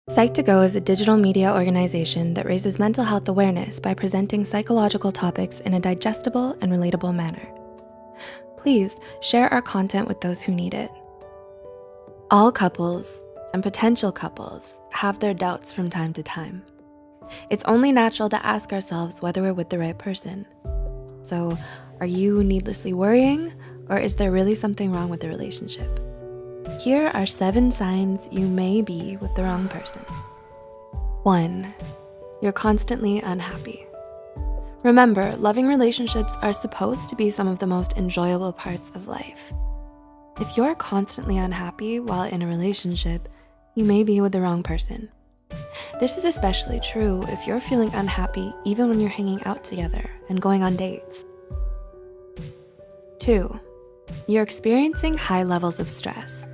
Psych2Go is a digital media organization that raises mental health awareness by presenting psychological topics in a digestible and relatable manner. Please share our content with those who need it. All couples and potential couples have their doubts from time to time. It's only natural to ask ourselves whether we're with the right person. So, are you needlessly worrying, or is there really something wrong with the relationship? Here are 7 signs you may be with the wrong person. 1. You're constantly unhappy. Remember, loving relationships are supposed to be some of the most enjoyable parts of life. If you're constantly unhappy while in a relationship, you may be with the wrong person. This is especially true if you're feeling unhappy even when you're hanging out together and going on dates. 2. You're experiencing high levels of stress.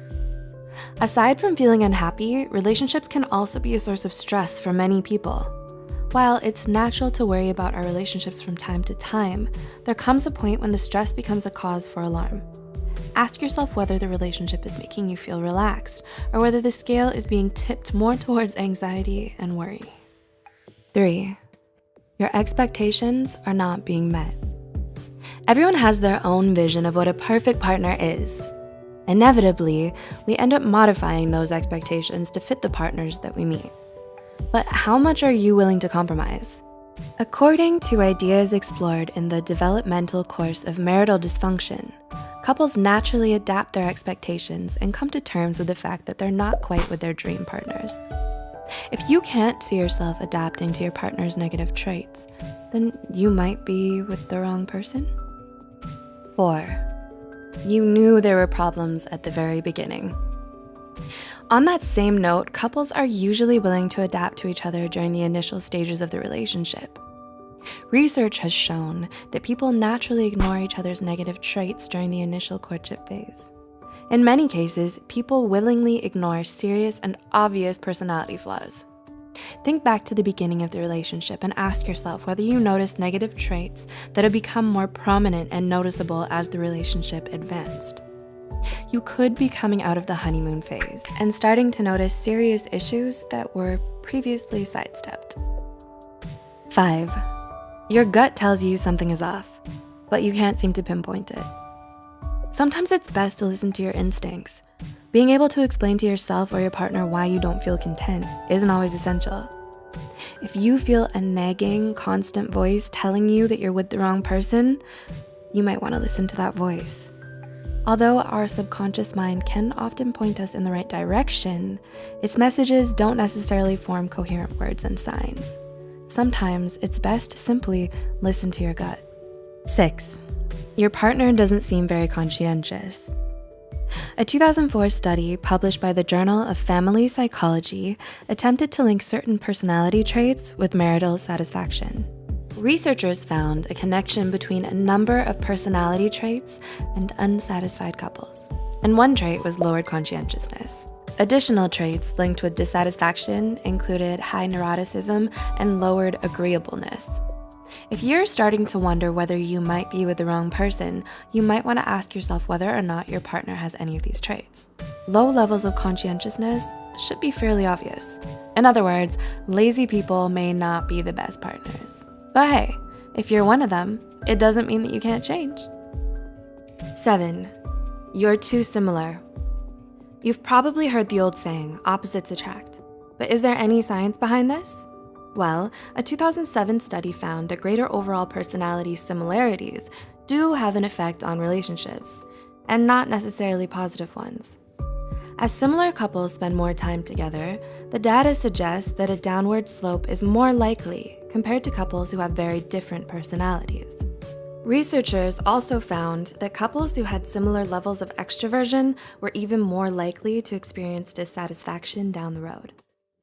Aside from feeling unhappy, relationships can also be a source of stress for many people. While it's natural to worry about our relationships from time to time, there comes a point when the stress becomes a cause for alarm. Ask yourself whether the relationship is making you feel relaxed or whether the scale is being tipped more towards anxiety and worry. 3. Your expectations are not being met. Everyone has their own vision of what a perfect partner is. Inevitably, we end up modifying those expectations to fit the partners that we meet. But how much are you willing to compromise? According to ideas explored in the developmental course of marital dysfunction, couples naturally adapt their expectations and come to terms with the fact that they're not quite with their dream partners. If you can't see yourself adapting to your partner's negative traits, then you might be with the wrong person. 4. You knew there were problems at the very beginning. On that same note, couples are usually willing to adapt to each other during the initial stages of the relationship. Research has shown that people naturally ignore each other's negative traits during the initial courtship phase. In many cases, people willingly ignore serious and obvious personality flaws. Think back to the beginning of the relationship and ask yourself whether you noticed negative traits that have become more prominent and noticeable as the relationship advanced. You could be coming out of the honeymoon phase and starting to notice serious issues that were previously sidestepped. 5. Your gut tells you something is off, but you can't seem to pinpoint it. Sometimes it's best to listen to your instincts. Being able to explain to yourself or your partner why you don't feel content isn't always essential. If you feel a nagging, constant voice telling you that you're with the wrong person, you might want to listen to that voice. Although our subconscious mind can often point us in the right direction, its messages don't necessarily form coherent words and signs. Sometimes it's best to simply listen to your gut. 6. Your partner doesn't seem very conscientious. A 2004 study published by the Journal of Family Psychology attempted to link certain personality traits with marital satisfaction. Researchers found a connection between a number of personality traits and unsatisfied couples, and one trait was lowered conscientiousness. Additional traits linked with dissatisfaction included high neuroticism and lowered agreeableness. If you're starting to wonder whether you might be with the wrong person, you might want to ask yourself whether or not your partner has any of these traits. Low levels of conscientiousness should be fairly obvious. In other words, lazy people may not be the best partners. But hey, if you're one of them, it doesn't mean that you can't change. 7. You're too similar. You've probably heard the old saying, opposites attract. But is there any science behind this? Well, a 2007 study found that greater overall personality similarities do have an effect on relationships, and not necessarily positive ones. As similar couples spend more time together, the data suggests that a downward slope is more likely compared to couples who have very different personalities. Researchers also found that couples who had similar levels of extroversion were even more likely to experience dissatisfaction down the road.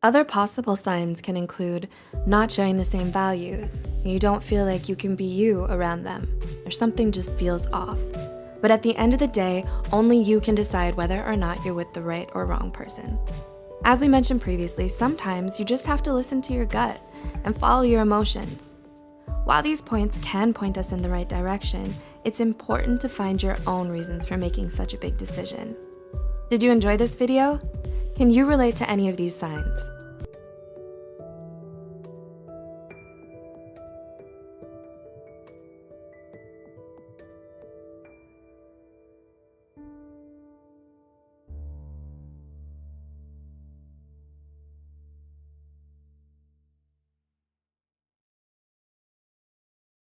Other possible signs can include not sharing the same values. You don't feel like you can be you around them, or something just feels off. But at the end of the day, only you can decide whether or not you're with the right or wrong person. As we mentioned previously, sometimes you just have to listen to your gut and follow your emotions. While these points can point us in the right direction, it's important to find your own reasons for making such a big decision. Did you enjoy this video? Can you relate to any of these signs?